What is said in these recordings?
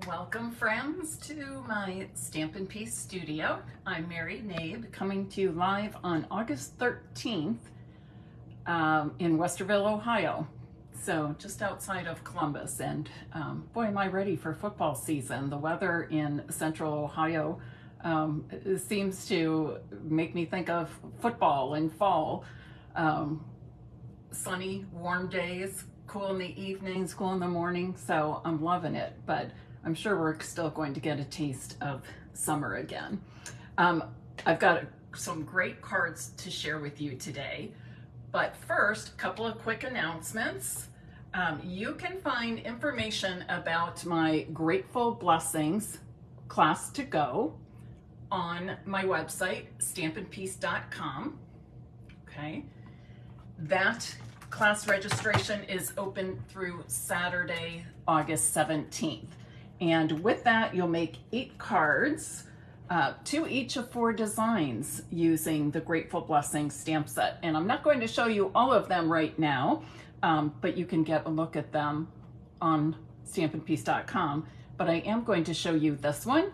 Welcome friends to my Stampin' Piece studio. I'm Mary Knabe, coming to you live on August 13th in Westerville, Ohio. So just outside of Columbus, and boy, am I ready for football season. The weather in central Ohio seems to make me think of football and fall. Sunny, warm days, cool in the evenings, cool in the morning, so I'm loving it, but I'm sure we're still going to get a taste of summer again. I've got some great cards to share with you today, but first, a couple of quick announcements. You can find information about my Grateful Blessings class to go on my website, stampinpiece.com. Okay, that class registration is open through Saturday, August 17th. And with that, you'll make 8 cards, 2 each of 4 designs using the Grateful Blessings stamp set. And I'm not going to show you all of them right now, but you can get a look at them on stampinpiece.com. But I am going to show you this one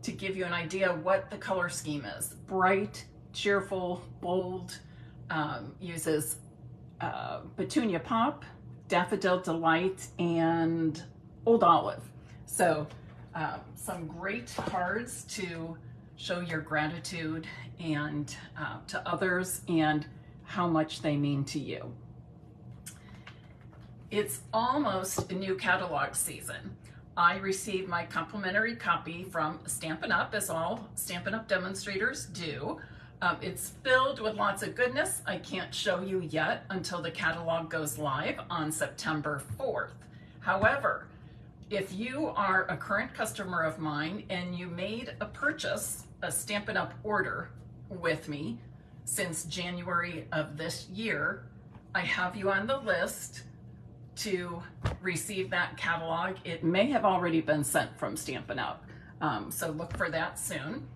to give you an idea of what the color scheme is. Bright, cheerful, bold, uses Petunia Pop, Daffodil Delight, and Old Olive. So some great cards to show your gratitude and to others and how much they mean to you. It's almost a new catalog season. I received my complimentary copy from Stampin' Up, as all Stampin' Up demonstrators do. It's filled with lots of goodness. I can't show you yet until the catalog goes live on September 4th. However, if you are a current customer of mine and you made a purchase, a Stampin' Up order with me since January of this year, I have you on the list to receive that catalog. It may have already been sent from Stampin' Up, so look for that soon.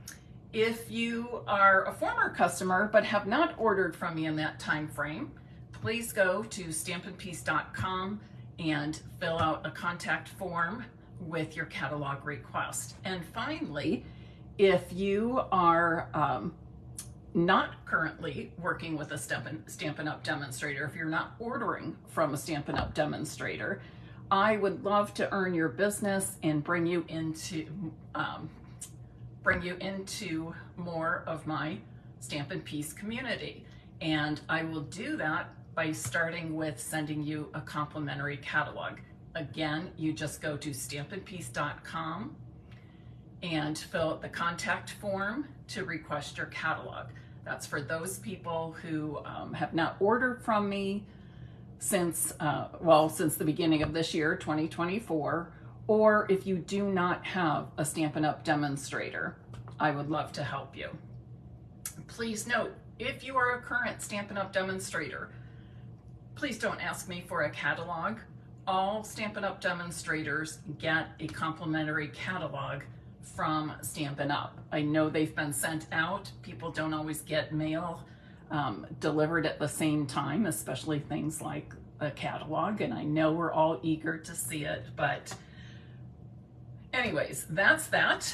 If you are a former customer but have not ordered from me in that time frame, please go to stampinpiece.com and fill out a contact form with your catalog request. And finally, if you are not currently working with a Stampin' Up demonstrator, if you're not ordering from a Stampin' Up demonstrator, I would love to earn your business and bring you into more of my Stampin' Piece community. And I will do that by starting with sending you a complimentary catalog. Again, you just go to stampinpiece.com and fill out the contact form to request your catalog. That's for those people who have not ordered from me since the beginning of this year, 2024, or if you do not have a Stampin' Up demonstrator, I would love to help you. Please note, if you are a current Stampin' Up demonstrator, please don't ask me for a catalog. All Stampin' Up demonstrators get a complimentary catalog from Stampin' Up. I know they've been sent out. People don't always get mail delivered at the same time, especially things like a catalog, and I know we're all eager to see it, but anyways, that's that.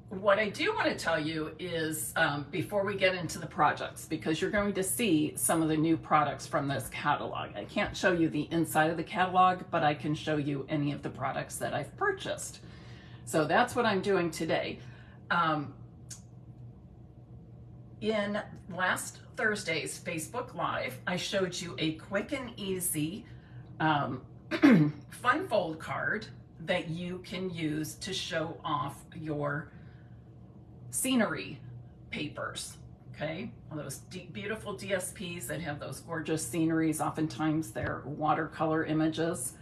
What I do want to tell you is before we get into the projects, because you're going to see some of the new products from this catalog. I can't show you the inside of the catalog, but I can show you any of the products that I've purchased. So that's what I'm doing today. In last Thursday's Facebook Live, I showed you a quick and easy fun fold card that you can use to show off your scenery papers. Okay, well, those beautiful DSPs that have those gorgeous sceneries, oftentimes they're watercolor images.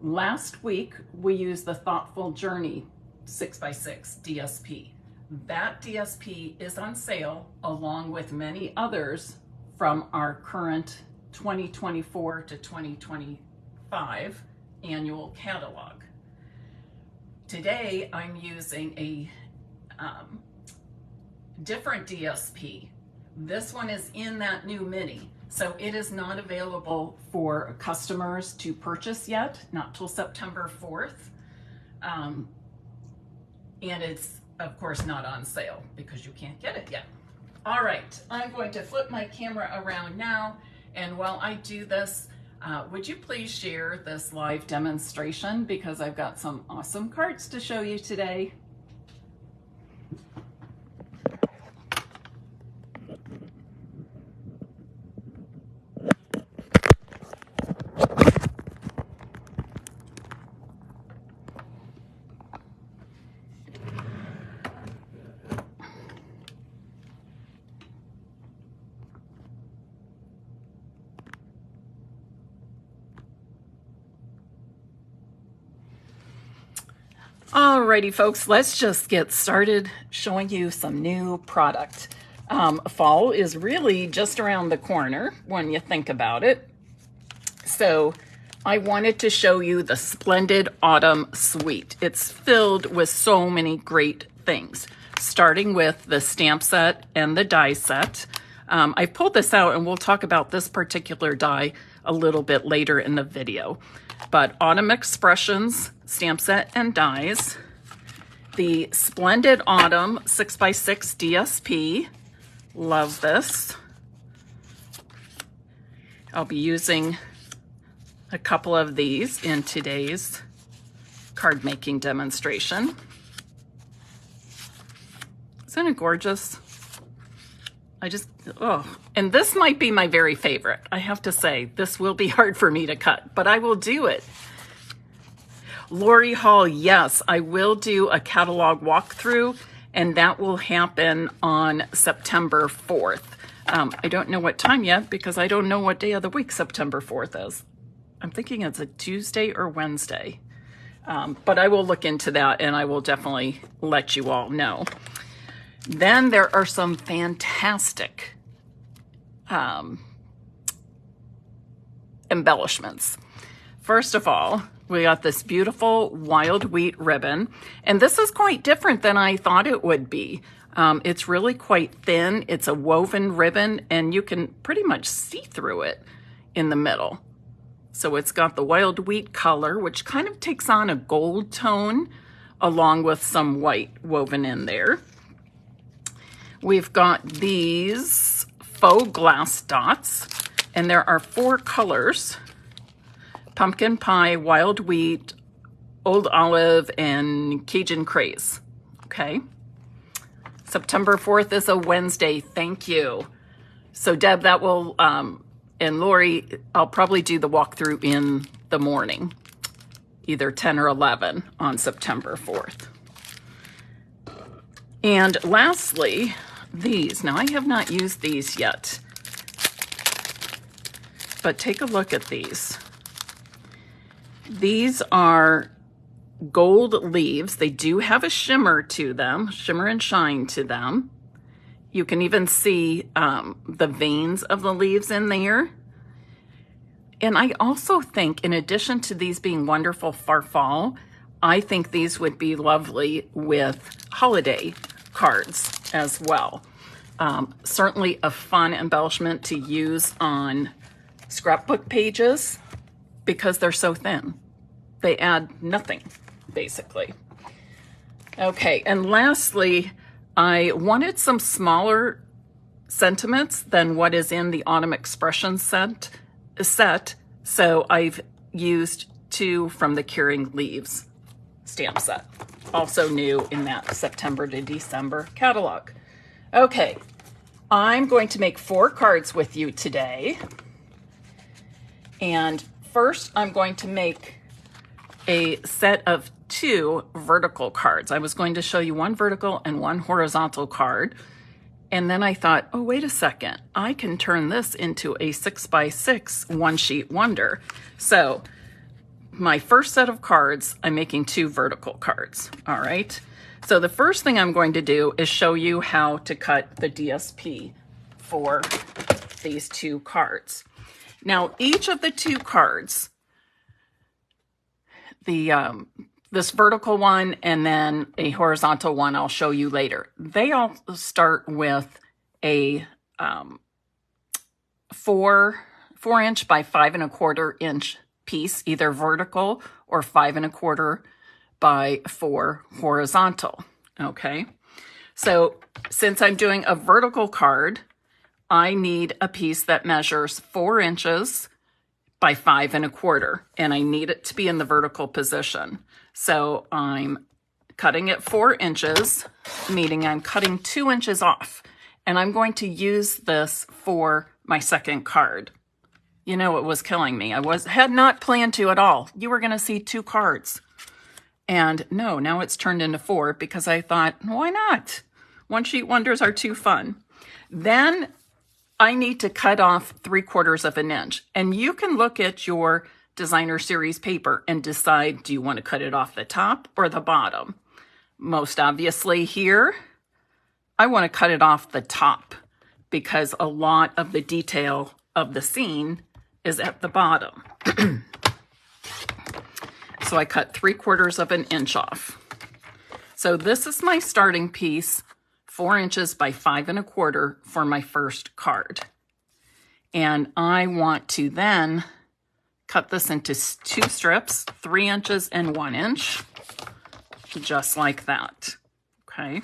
Last week we used the Thoughtful Journey 6x6 DSP. That DSP is on sale along with many others from our current 2024 to 2025 annual catalog. Today I'm using a different DSP. This one is in that new mini. So it is not available for customers to purchase yet, not till September 4th. And it's, of course, not on sale because you can't get it yet. All right, I'm going to flip my camera around now. And while I do this, would you please share this live demonstration because I've got some awesome cards to show you today. Alrighty, folks, let's just get started showing you some new product. Fall is really just around the corner when you think about it. So I wanted to show you the Splendid Autumn Suite. It's filled with so many great things, starting with the stamp set and the die set. I pulled this out and we'll talk about this particular die a little bit later in the video. But Autumn Expressions, stamp set and dies. The Splendid Autumn 6x6 DSP. Love this. I'll be using a couple of these in today's card making demonstration. Isn't it gorgeous? And this might be my very favorite. I have to say, this will be hard for me to cut, but I will do it. Lori Hall, yes, I will do a catalog walkthrough, and that will happen on September 4th. I don't know what time yet because I don't know what day of the week September 4th is. I'm thinking it's a Tuesday or Wednesday, but I will look into that and I will definitely let you all know. Then there are some fantastic embellishments. First of all, we got this beautiful wild wheat ribbon, and this is quite different than I thought it would be. It's really quite thin. It's a woven ribbon, and you can pretty much see through it in the middle. So it's got the wild wheat color, which kind of takes on a gold tone, along with some white woven in there. We've got these faux glass dots, and there are 4 colors: pumpkin pie, wild wheat, old olive, and Cajun craze. Okay. September 4th is a Wednesday. Thank you. So Deb, that will, and Lori, I'll probably do the walkthrough in the morning, either 10 or 11 on September 4th. And lastly, these. Now, I have not used these yet, but take a look at these. These are gold leaves. They do have a shimmer to them, shimmer and shine to them. You can even see the veins of the leaves in there. And I also think, in addition to these being wonderful for fall, I think these would be lovely with holiday cards as well. Certainly a fun embellishment to use on scrapbook pages because they're so thin. They add nothing, basically. Okay, and lastly, I wanted some smaller sentiments than what is in the Autumn Expression set, so I've used 2 from the Curing Leaves stamp set, also new in that September to December catalog. Okay, I'm going to make 4 cards with you today. And first, I'm going to make a set of 2 vertical cards. I was going to show you 1 vertical and 1 horizontal card. And then I thought, oh, wait a second, I can turn this into a 6x6 one-sheet wonder. So my first set of cards, I'm making 2 vertical cards, all right? So the first thing I'm going to do is show you how to cut the DSP for these 2 cards. Now, each of the 2 cards, this vertical one and then a horizontal one I'll show you later, they all start with a 4 inch by 5 1/4 inch piece, either vertical or 5 1/4 by 4 horizontal. Okay, so since I'm doing a vertical card, I need a piece that measures 4 inches by 5 1/4, and I need it to be in the vertical position. So I'm cutting it 4 inches, meaning I'm cutting 2 inches off, and I'm going to use this for my second card. You know, it was killing me. I had not planned to at all. You were going to see 2 cards. And no, now it's turned into 4 because I thought, why not? One sheet wonders are too fun. Then I need to cut off 3/4 of an inch. And you can look at your designer series paper and decide, do you want to cut it off the top or the bottom? Most obviously here, I want to cut it off the top because a lot of the detail of the scene is at the bottom. So I cut 3/4 of an inch off. So this is my starting piece, 4 inches by 5 1/4 for my first card. And I want to then cut this into 2 strips, 3 inches and 1 inch, just like that. Okay.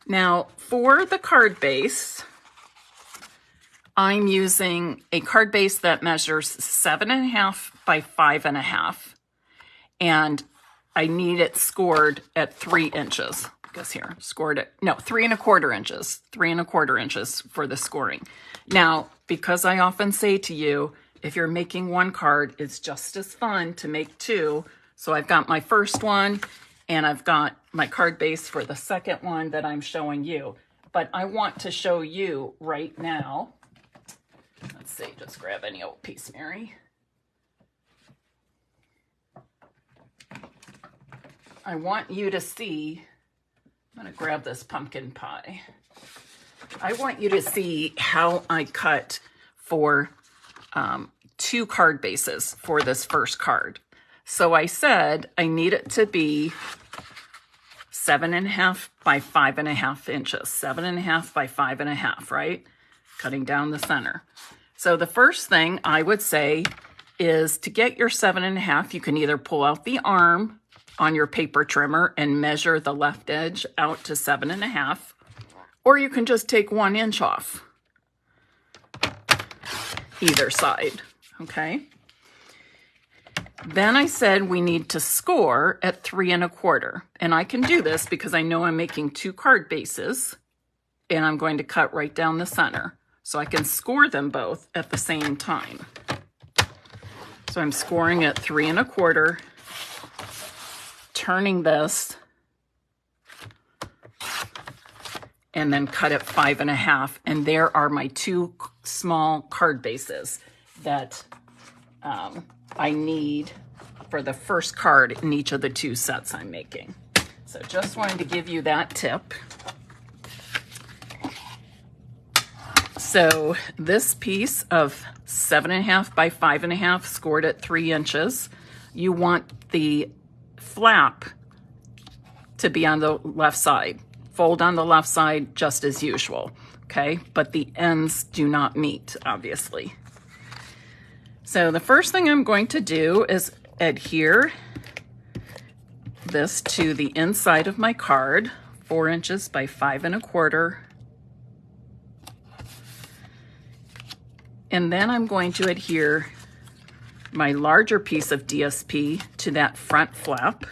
Now for the card base, I'm using a card base that measures 7 1/2 by 5 1/2. And I need it scored at 3 inches. I guess here, scored at, no, 3 1/4 inches. 3 1/4 inches for the scoring. Now, because I often say to you, if you're making 1 card, it's just as fun to make 2. So I've got my first one, and I've got my card base for the second one that I'm showing you. But I want to show you right now. Let's see, just grab any old piece, Mary. I want you to see, I'm going to grab this pumpkin pie. I want you to see how I cut for 2 card bases for this first card. So I said I need it to be 7 1/2 by 5 1/2 inches. 7 1/2 by 5 1/2, right? Cutting down the center. So the first thing I would say is to get your 7 1/2, you can either pull out the arm on your paper trimmer and measure the left edge out to 7 1/2, or you can just take 1 inch off either side, okay? Then I said we need to score at 3 1/4, and I can do this because I know I'm making 2 card bases, and I'm going to cut right down the center, so I can score them both at the same time. So I'm scoring at 3 1/4, turning this, and then cut at 5 1/2. And there are my 2 small card bases that I need for the first card in each of the 2 sets I'm making. So just wanted to give you that tip. So this piece of 7 1/2 by 5 1/2 scored at 3 inches. You want the flap to be on the left side. Fold on the left side just as usual, okay? But the ends do not meet, obviously. So the first thing I'm going to do is adhere this to the inside of my card, 4 inches by 5 1/4. And then I'm going to adhere my larger piece of DSP to that front flap.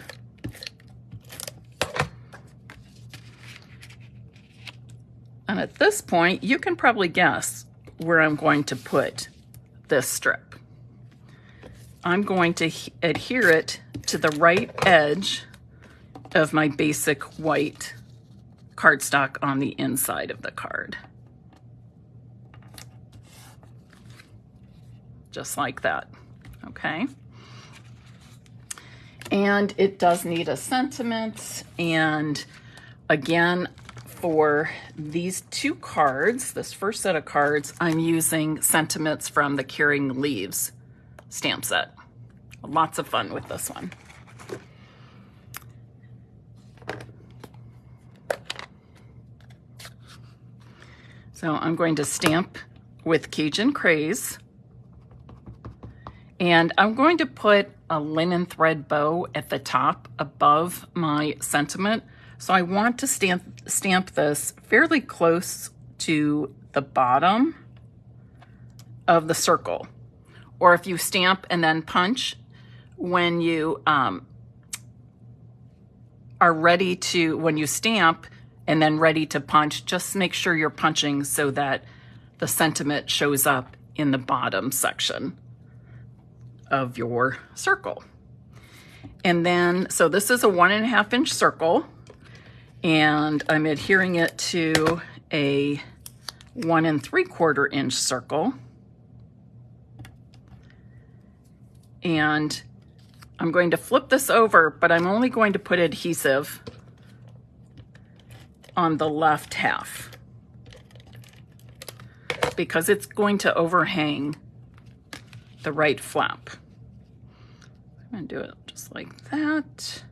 And at this point, you can probably guess where I'm going to put this strip. I'm going to adhere it to the right edge of my basic white cardstock on the inside of the card. Just like that, okay? And it does need a sentiment, and again, for these 2 cards, this first set of cards, I'm using sentiments from the Curing Leaves stamp set. Lots of fun with this one. So I'm going to stamp with Cajun Craze. And I'm going to put a linen thread bow at the top above my sentiment. So I want to stamp this fairly close to the bottom of the circle. Or if you stamp and then punch, when you are ready to, when you stamp and then ready to punch, just make sure you're punching so that the sentiment shows up in the bottom section of your circle. And then, so this is a 1.5 inch circle, and I'm adhering it to a 1 3/4 inch circle. And I'm going to flip this over, but I'm only going to put adhesive on the left half because it's going to overhang the right flap. I'm going to do it just like that.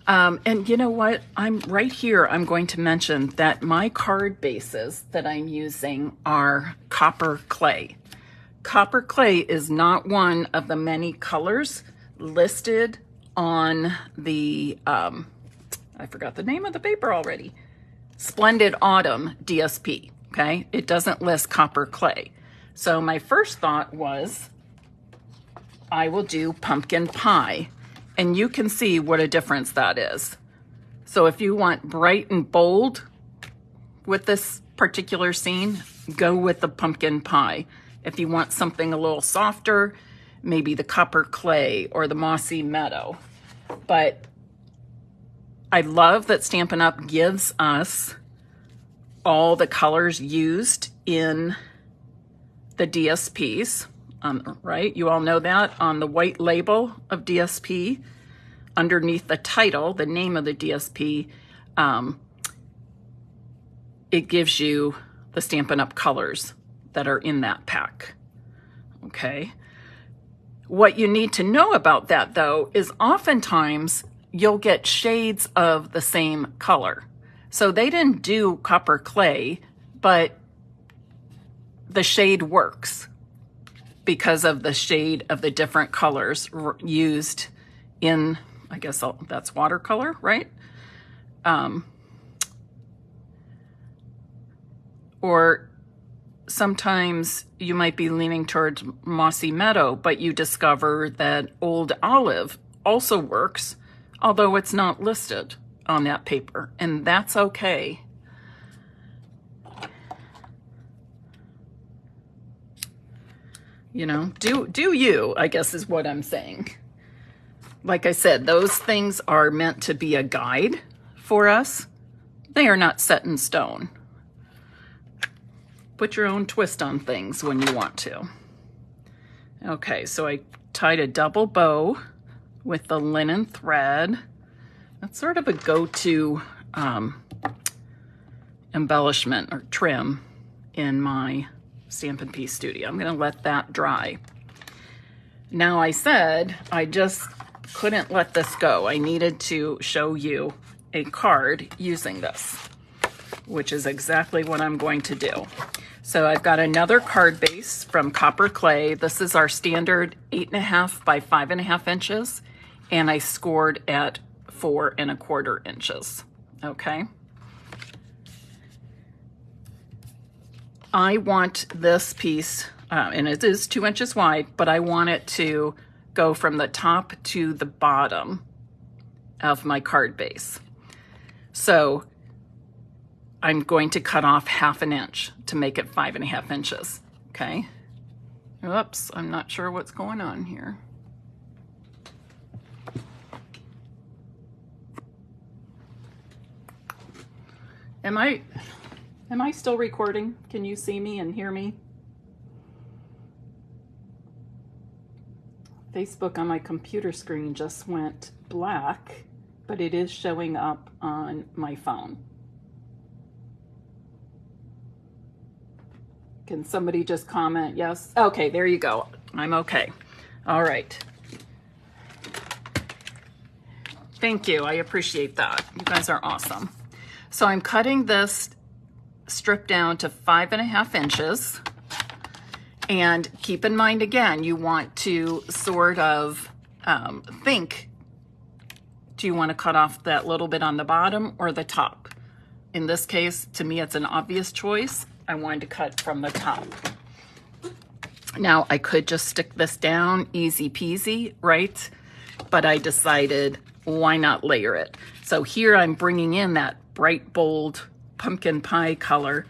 And you know what? I'm right here. I'm going to mention that my card bases that I'm using are copper clay. Copper clay is not one of the many colors listed on the, I forgot the name of the paper already, Splendid Autumn DSP, okay? It doesn't list copper clay. So my first thought was I will do pumpkin pie, and you can see what a difference that is. So if you want bright and bold with this particular scene, go with the pumpkin pie. If you want something a little softer, maybe the copper clay or the mossy meadow. But I love that Stampin' Up! Gives us all the colors used in the DSPs, right? You all know that on the white label of DSP, underneath the title, the name of the DSP, it gives you the Stampin' Up! Colors that are in that pack, okay? What you need to know about that, though, is oftentimes you'll get shades of the same color. So they didn't do copper clay, but the shade works because of the shade of the different colors used in, I guess that's watercolor, right? Or sometimes you might be leaning towards mossy meadow, but you discover that old olive also works, although it's not listed on that paper, and that's okay. You know, do you, I guess is what I'm saying. Like I said, those things are meant to be a guide for us. They are not set in stone. Put your own twist on things when you want to. Okay, so I tied a double bow with the linen thread. That's sort of a go-to embellishment or trim in my Stampin' P studio. I'm gonna let that dry. Now I said I just couldn't let this go. I needed to show you a card using this, which is exactly what I'm going to do. So I've got another card base from Copper Clay. This is our standard 8.5 by 5.5 inches, and I scored at 4 1/4 inches, okay? I want this piece, and it is 2 inches wide, but I want it to go from the top to the bottom of my card base. So I'm going to cut off 1/2 inch to make it 5.5 inches, okay? Oops, I'm not sure what's going on here. Am I still recording? Can you see me and hear me? Facebook on my computer screen just went black, but it is showing up on my phone. Can somebody just comment yes? Okay, there you go. I'm okay. All right. Thank you. I appreciate that. You guys are awesome. So I'm cutting this strip down to 5.5 inches. And keep in mind, again, you want to sort of think, do you want to cut off that little bit on the bottom or the top? In this case, to me, it's an obvious choice. I wanted to cut from the top. Now, I could just stick this down, easy peasy, right? But I decided, why not layer it? So here I'm bringing in that bright, bold pumpkin pie color,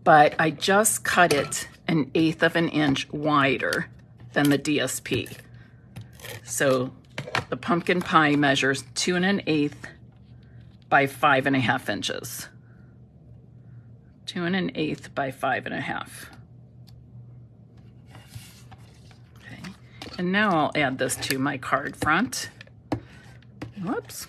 but I just cut it 1/8 of an inch wider than the DSP. So the pumpkin pie measures 2 1/8 by 5.5 inches. 2 1/8 by 5.5. Okay, and now I'll add this to my card front. Whoops.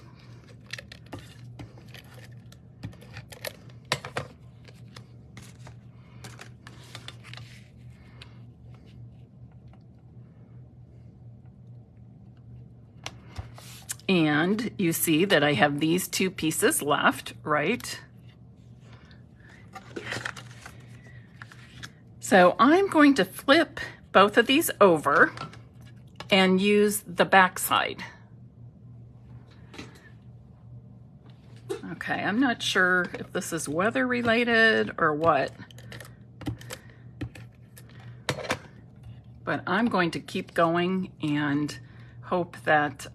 And you see that I have these 2 pieces left, right? So I'm going to flip both of these over and use the back side. Okay, I'm not sure if this is weather related or what, but I'm going to keep going and hope that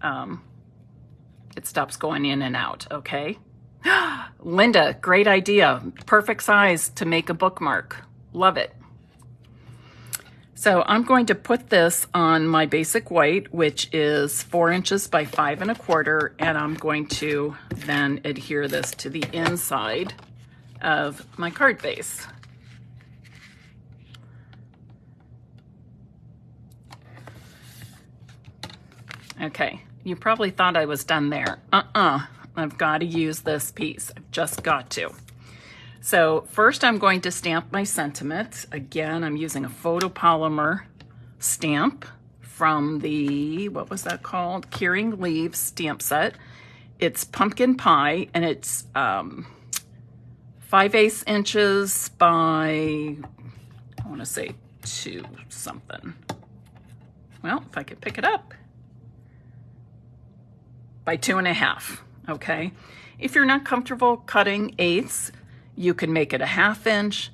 it stops going in and out, okay? Linda, great idea. Perfect size to make a bookmark. Love it. So I'm going to put this on my basic white, which is 4 inches by 5 1/4, and I'm going to then adhere this to the inside of my card base. Okay. You probably thought I was done there. I've got to use this piece. I've just got to. So first I'm going to stamp my sentiment. Again, I'm using a photopolymer stamp from the, what was that called? Curing Leaves stamp set. It's pumpkin pie, and it's 5/8 inches by, I want to say 2 something. Well, if I could pick it up. By 2 1/2, okay? If you're not comfortable cutting 1/8, you can make it 1/2 inch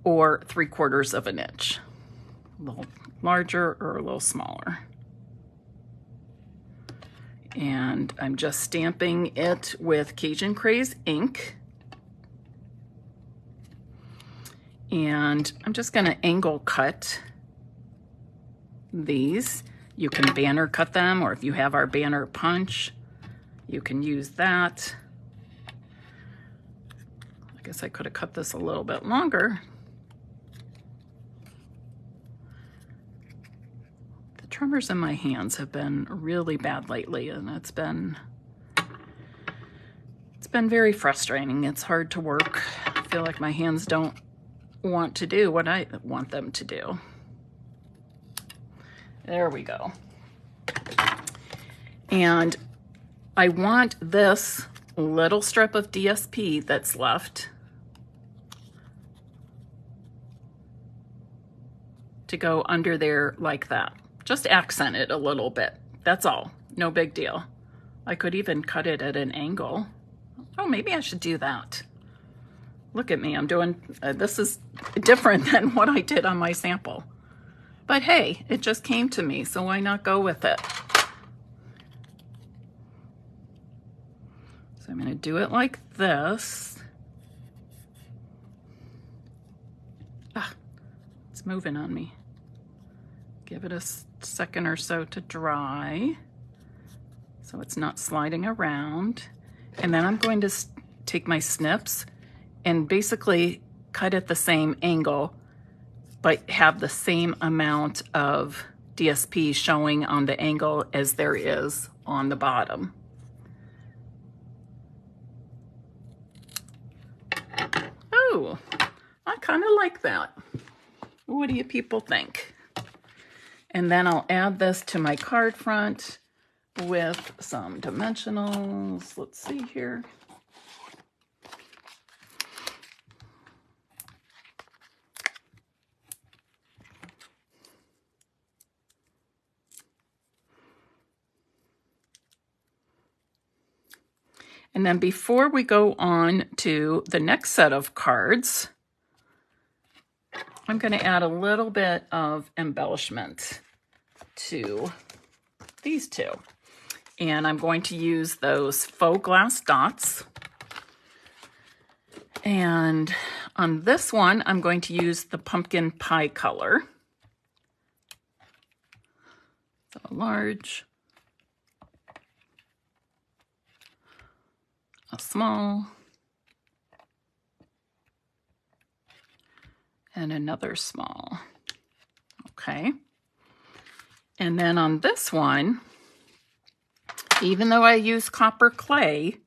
or 3/4 of an inch. A little larger or a little smaller. And I'm just stamping it with Cajun Craze ink. And I'm just gonna angle cut these. You can banner cut them, or if you have our banner punch, you can use that. I guess I could have cut this a little bit longer. The tremors in my hands have been really bad lately, and it's been very frustrating. It's hard to work. I feel like my hands don't want to do what I want them to do. There we go. And I want this little strip of DSP that's left to go under there like that. Just accent it a little bit. That's all. No big deal. I could even cut it at an angle. Oh, maybe I should do that. Look at me. I'm doing, this is different than what I did on my sample. But hey, it just came to me, so why not go with it? So I'm going to do it like this. Ah, it's moving on me. Give it a second or so to dry so it's not sliding around. And then I'm going to take my snips and basically cut at the same angle, but have the same amount of DSP showing on the angle as there is on the bottom. Oh, I kind of like that. What do you people think? And then I'll add this to my card front with some dimensionals. Let's see here. And then before we go on to the next set of cards, I'm going to add a little bit of embellishment to these two. And I'm going to use those faux glass dots. And on this one, I'm going to use the pumpkin pie color. So a large, a small, and another small. Okay. And then on this one, even though I use copper clay,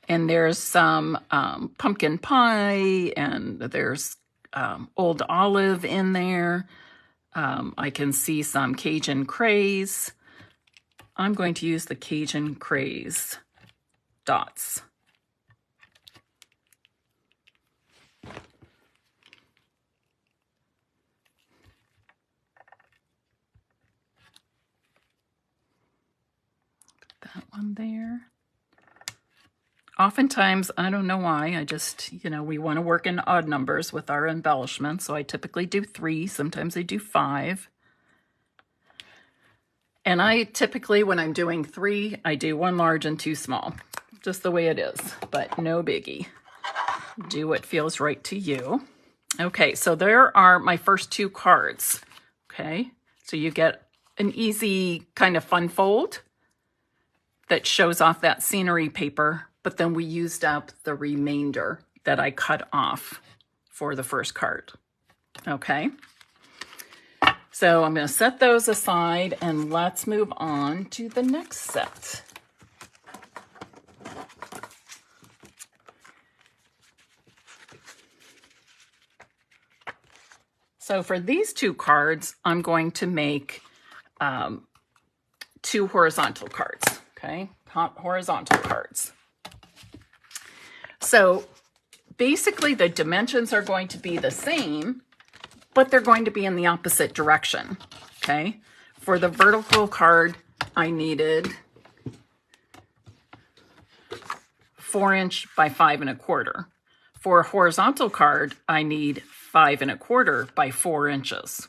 and there's some pumpkin pie, and there's old olive in there, I can see some Cajun craze. I'm going to use the Cajun craze dots. That one there. Oftentimes, I don't know why, I just, we want to work in odd numbers with our embellishments, so I typically do 3, sometimes I do 5. And I typically, when I'm doing 3, I do 1 large and 2 small, just the way it is, but no biggie. Do what feels right to you. Okay, so there are my first 2 cards, okay? So you get an easy kind of fun fold that shows off that scenery paper, but then we used up the remainder that I cut off for the first card. Okay. So I'm going to set those aside and let's move on to the next set. So for these 2 cards, I'm going to make 2 horizontal cards. Okay, horizontal cards. So basically the dimensions are going to be the same, but they're going to be in the opposite direction. Okay, for the vertical card, I needed 4 inch by 5 1/4. For a horizontal card, I need 5 1/4 by 4 inches.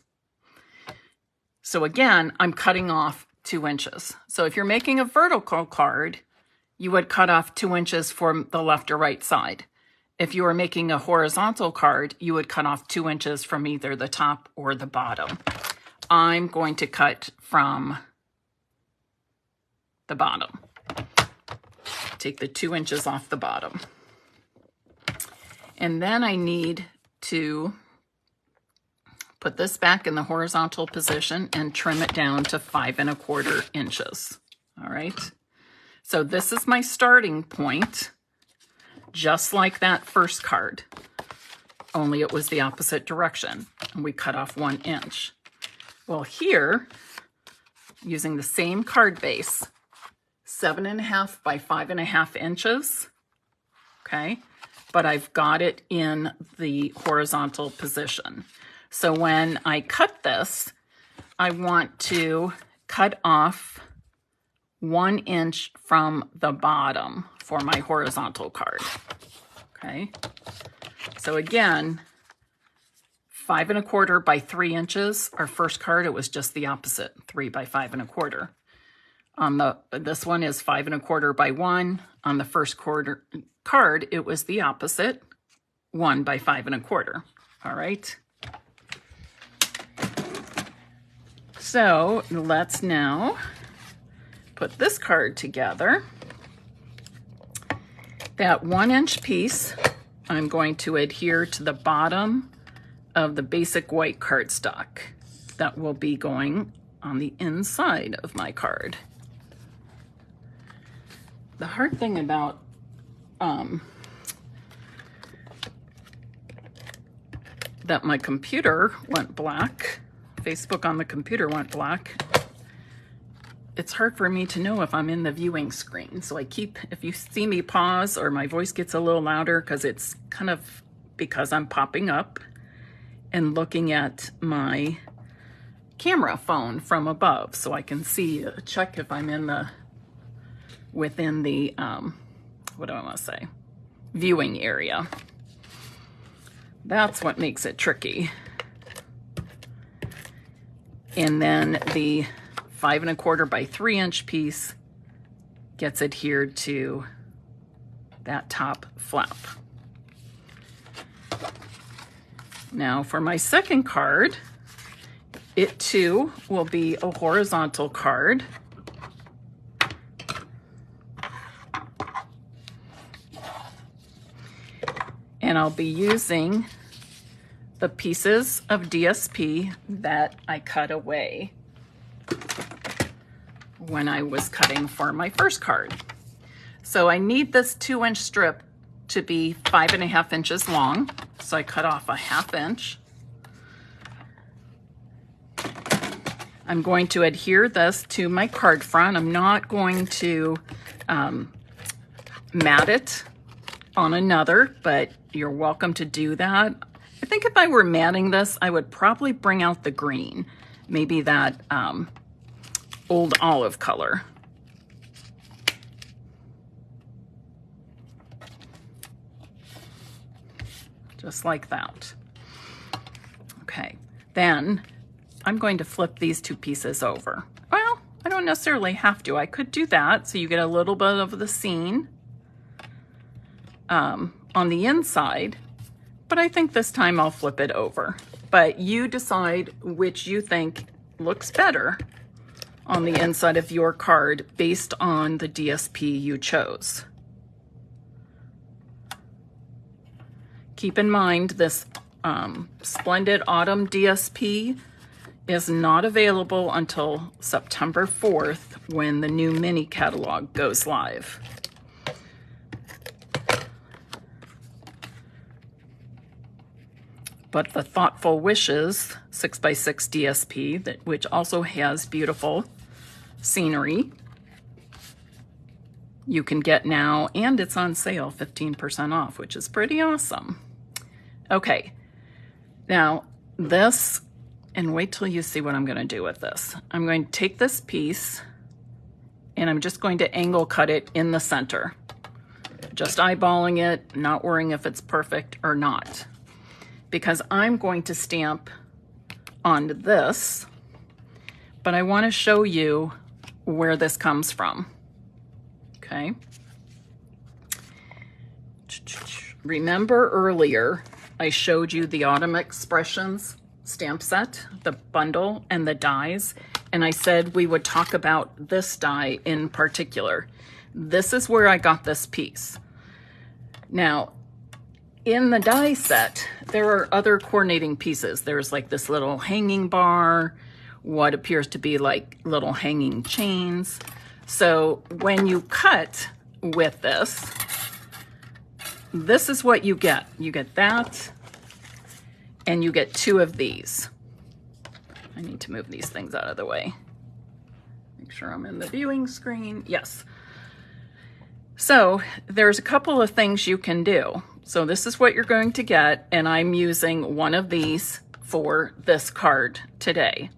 So again, I'm cutting off 2 inches. So if you're making a vertical card, you would cut off 2 inches from the left or right side. If you were making a horizontal card, you would cut off 2 inches from either the top or the bottom. I'm going to cut from the bottom. Take the 2 inches off the bottom. And then I need to put this back in the horizontal position and trim it down to 5 1/4 inches. All right. So this is my starting point, just like that first card, only it was the opposite direction. And we cut off 1 inch. Well, here, using the same card base, 7 1/2 by 5 1/2 inches. Okay. But I've got it in the horizontal position. So when I cut this, I want to cut off 1 inch from the bottom for my horizontal card. Okay. So again, 5 1/4 by 3 inches. Our first card, it was just the opposite, 3 by 5 1/4. On this one is 5 1/4 by 1. On the first card, it was the opposite, 1 by 5 1/4. All right. So let's now put this card together. That 1 inch piece, I'm going to adhere to the bottom of the basic white cardstock. That will be going on the inside of my card. The hard thing about that my computer went black, Facebook on the computer went black, it's hard for me to know if I'm in the viewing screen. So I keep, if you see me pause or my voice gets a little louder, because it's kind of because I'm popping up and looking at my camera phone from above so I can see, check if I'm in the, within the what do I want to say? Viewing area. That's what makes it tricky. And then the 5 1/4 by 3 inch piece gets adhered to that top flap. Now for my second card, it too will be a horizontal card. And I'll be using the pieces of DSP that I cut away when I was cutting for my first card. So I need this 2 inch strip to be 5 1/2 inches long. So I cut off a 1/2 inch. I'm going to adhere this to my card front. I'm not going to mat it on another, but you're welcome to do that. I think if I were matting this, I would probably bring out the green, maybe that old olive color. Just like that. Okay, then I'm going to flip these 2 pieces over. Well, I don't necessarily have to. I could do that so you get a little bit of the scene on the inside, but I think this time I'll flip it over. But you decide which you think looks better on the inside of your card based on the DSP you chose. Keep in mind this Splendid Autumn DSP is not available until September 4th when the new mini catalog goes live. But the Thoughtful Wishes 6x6 DSP, which also has beautiful scenery, you can get now, and it's on sale 15% off, which is pretty awesome. Okay, now this, and wait till you see what I'm going to do with this. I'm going to take this piece and I'm just going to angle cut it in the center. Just eyeballing it, not worrying if it's perfect or not. Because I'm going to stamp on this, but I want to show you where this comes from. Okay. Remember earlier I showed you the Autumn Expressions stamp set, the bundle and the dies, and I said we would talk about this die in particular. This is where I got this piece. Now, in the die set, there are other coordinating pieces. There's like this little hanging bar, what appears to be like little hanging chains. So when you cut with this, this is what you get. You get that, and you get 2 of these. I need to move these things out of the way. Make sure I'm in the viewing screen. Yes. So there's a couple of things you can do. So this is what you're going to get, and I'm using one of these for this card today.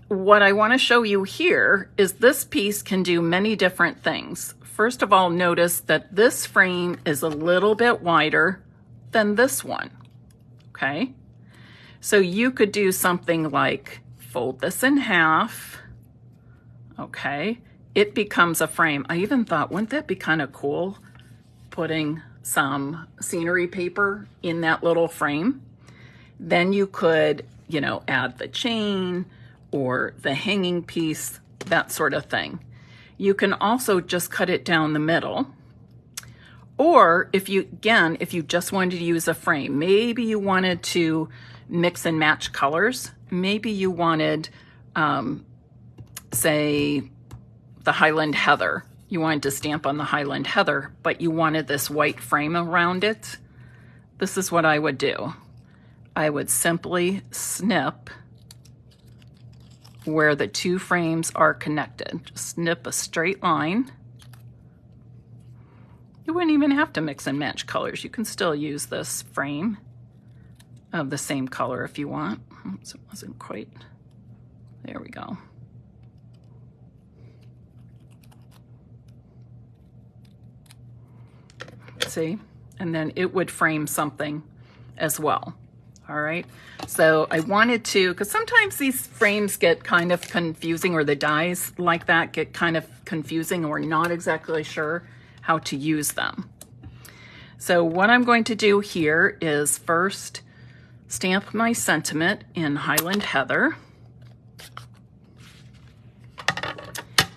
What I want to show you here is this piece can do many different things. First of all, notice that this frame is a little bit wider than this one, okay? So you could do something like fold this in half, okay? It becomes a frame. I even thought, wouldn't that be kind of cool? Putting some scenery paper in that little frame. Then you could, you know, add the chain or the hanging piece, that sort of thing. You can also just cut it down the middle. Or if you, again, if you just wanted to use a frame, maybe you wanted to mix and match colors. Maybe you wanted, say, the Highland Heather. You wanted to stamp on the Highland Heather, but you wanted this white frame around it. This is what I would do. I would simply snip where the 2 frames are connected. Just snip a straight line. You wouldn't even have to mix and match colors. You can still use this frame of the same color if you want. Oops, it wasn't quite, there we go. see? And then it would frame something as well. All right, so I wanted to, because sometimes these frames get kind of confusing, or the dies like that get kind of confusing, and we're not exactly sure how to use them. So what I'm going to do here is first stamp my sentiment in Highland Heather.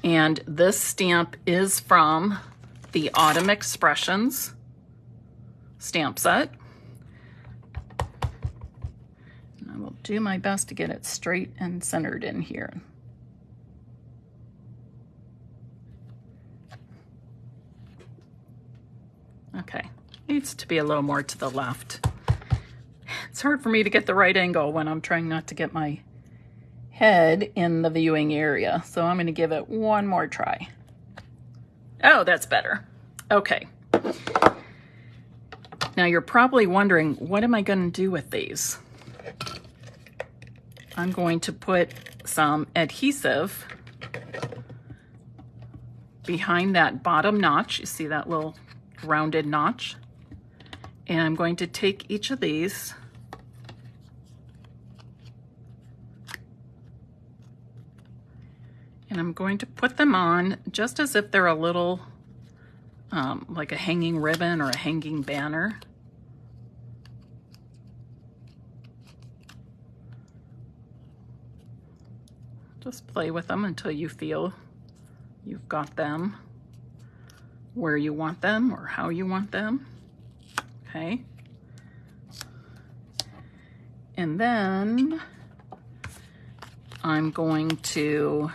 And this stamp is from the Autumn Expressions stamp set. And I will do my best to get it straight and centered in here. Okay, needs to be a little more to the left. It's hard for me to get the right angle when I'm trying not to get my head in the viewing area. So I'm going to give it one more try. Oh, that's better. Okay. Now you're probably wondering, what am I going to do with these? I'm going to put some adhesive behind that bottom notch. You see that little rounded notch? And I'm going to take each of these and I'm going to put them on just as if they're a little, like a hanging ribbon or a hanging banner. Just play with them until you feel you've got them where you want them or how you want them. Okay. And then I'm going to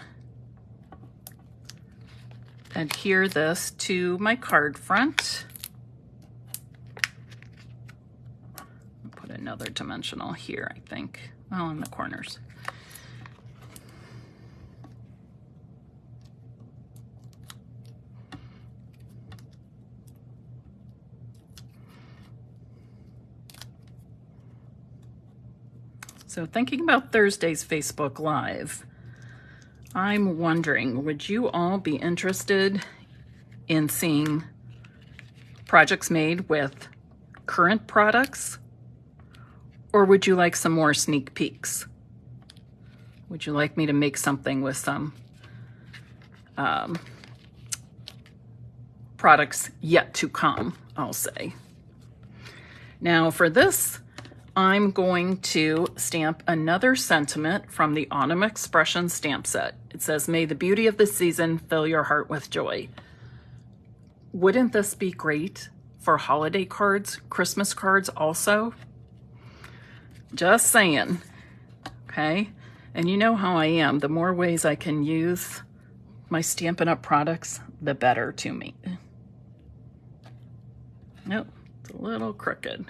adhere this to my card front. I'll put another dimensional here, I think. Well, in the corners. So thinking about Thursday's Facebook Live, I'm wondering, would you all be interested in seeing projects made with current products? Or would you like some more sneak peeks? Would you like me to make something with some products yet to come, I'll say. Now for this, I'm going to stamp another sentiment from the Autumn Expression stamp set. It says, "May the beauty of the season fill your heart with joy." Wouldn't this be great for holiday cards, Christmas cards also? Just saying, okay? And you know how I am. The more ways I can use my Stampin' Up! Products, the better to me. Nope, it's a little crooked.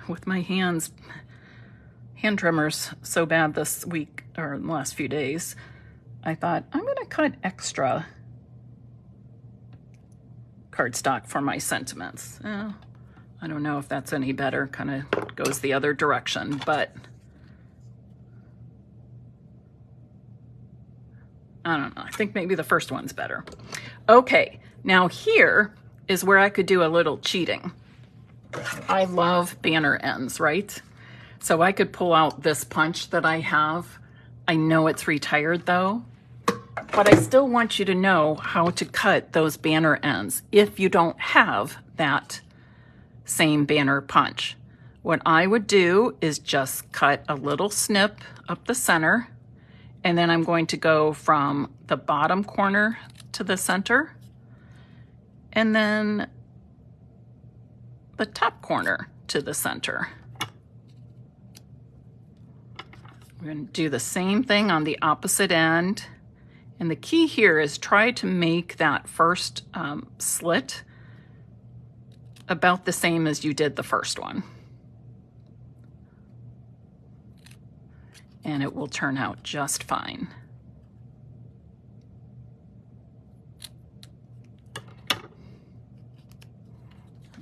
With my hand tremors so bad this week, or in the last few days, I thought I'm going to cut extra cardstock for my sentiments. I don't know if that's any better, kind of goes the other direction, but I don't know. I think maybe the first one's better. Okay, now here is where I could do a little cheating. I love banner ends, right? So I could pull out this punch that I have. I know it's retired though, but I still want you to know how to cut those banner ends if you don't have that same banner punch. What I would do is just cut a little snip up the center, and then I'm going to go from the bottom corner to the center, and then the top corner to the center. We're going to do the same thing on the opposite end. And the key here is try to make that first slit about the same as you did the first one. And it will turn out just fine.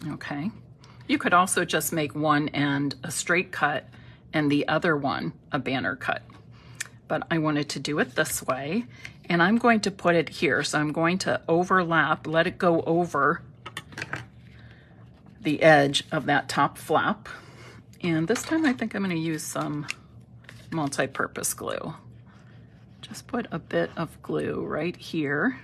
Okay. You could also just make one end a straight cut and the other one a banner cut. but I wanted to do it this way. And I'm going to put it here. So I'm going to overlap, let it go over the edge of that top flap. And this time I think I'm going to use some multi-purpose glue. Just put a bit of glue right here.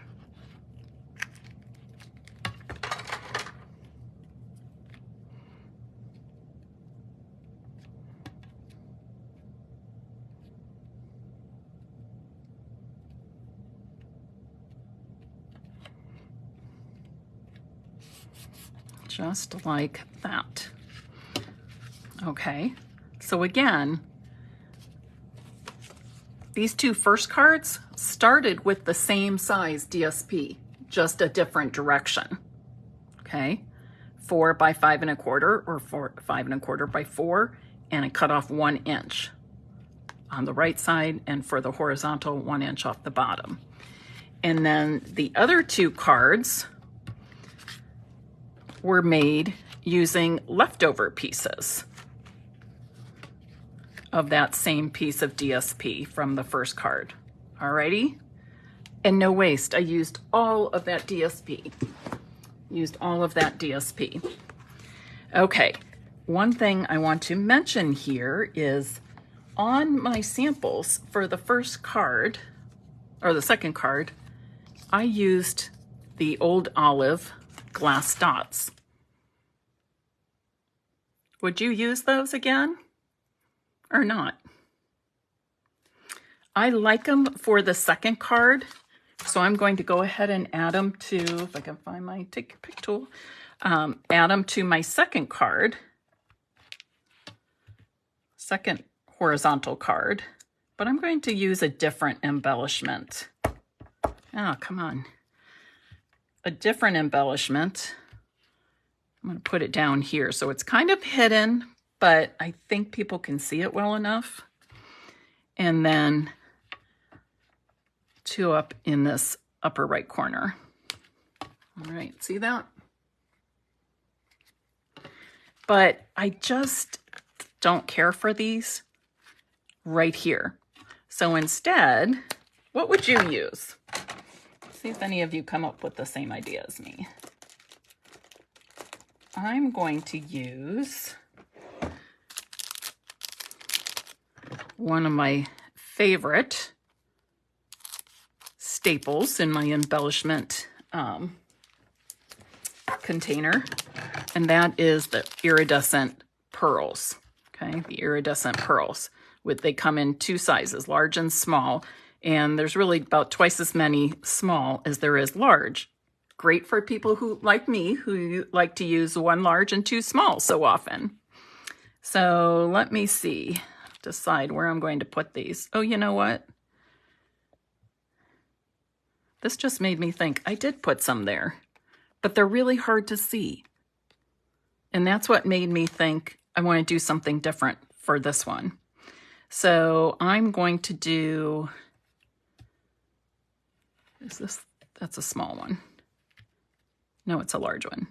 Just like that. Okay, so again, these two first cards started with the same size DSP, just a different direction. Okay, 4 by 5 1/4 or 5 1/4 by 4, and I cut off 1 inch on the right side, and for the horizontal, 1 inch off the bottom. And then the other two cards were made using leftover pieces of that same piece of DSP from the first card. Alrighty? And no waste. I used all of that DSP. Okay, one thing I want to mention here is on my samples for the first card, or the second card, I used the Old Olive glass dots. Would you use those again or not? I like them for the second card, so I'm going to go ahead and add them to, if I can find my take pick tool, add them to my second card, second horizontal card, but I'm going to use a different embellishment. Oh, come on. A different embellishment. I'm going to put it down here. So it's kind of hidden, but I think people can see it well enough. And then 2 up in this upper right corner. All right, see that? But I just don't care for these right here. So instead, what would you use? See if any of you come up with the same idea as me. I'm going to use one of my favorite staples in my embellishment container, and that is the iridescent pearls. Okay, the iridescent pearls. They come in 2 sizes, large and small. And there's really about twice as many small as there is large. Great for people who, like me, who like to use 1 large and 2 small so often. So let me see, decide where I'm going to put these. Oh, you know what? This just made me think I did put some there, but they're really hard to see. And that's what made me think I want to do something different for this one. So I'm going to do... that's a small one. No, it's a large one.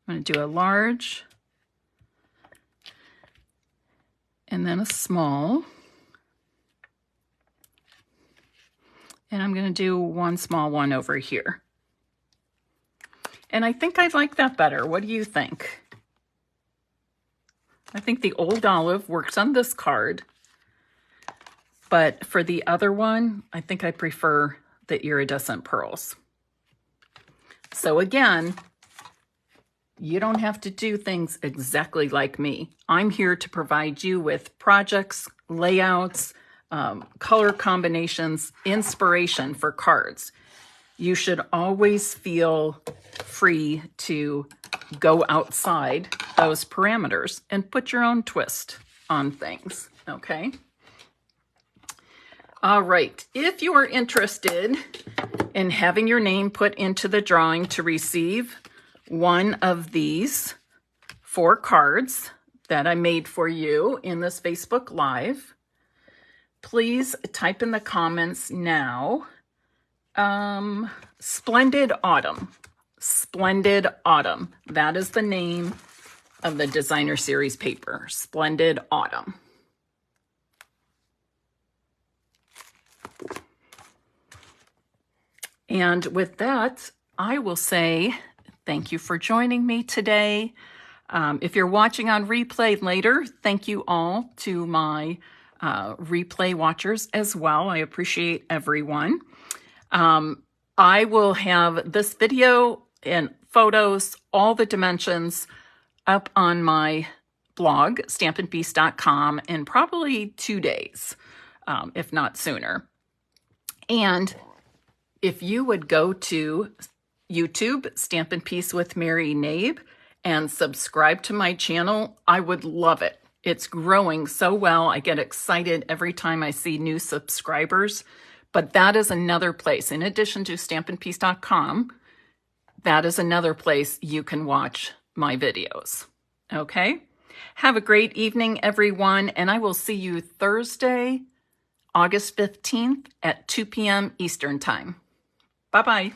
I'm going to do a large and then a small. And I'm going to do 1 small one over here. And I think I like that better. What do you think? I think the Old Olive works on this card, but for the other one, I think I prefer the iridescent pearls. So again, you don't have to do things exactly like me. I'm here to provide you with projects, layouts, color combinations, inspiration for cards. You should always feel free to go outside those parameters and put your own twist on things, okay? All right, if you are interested in having your name put into the drawing to receive one of these 4 cards that I made for you in this Facebook Live, please type in the comments now, Splendid Autumn. Splendid Autumn. That is the name of the designer series paper, Splendid Autumn. And with that, I will say thank you for joining me today. If you're watching on replay later, thank you all to my replay watchers as well. I appreciate everyone. I will have this video and photos, all the dimensions up on my blog, stampinpeace.com, in probably 2 days, if not sooner. And if you would go to YouTube, Stampin' Peace with Mary Knabe, and subscribe to my channel, I would love it. It's growing so well. I get excited every time I see new subscribers. But that is another place, in addition to stampinpeace.com, that is another place you can watch my videos. Okay? Have a great evening, everyone, and I will see you Thursday, August 15th at 2 p.m. Eastern Time. Bye-bye.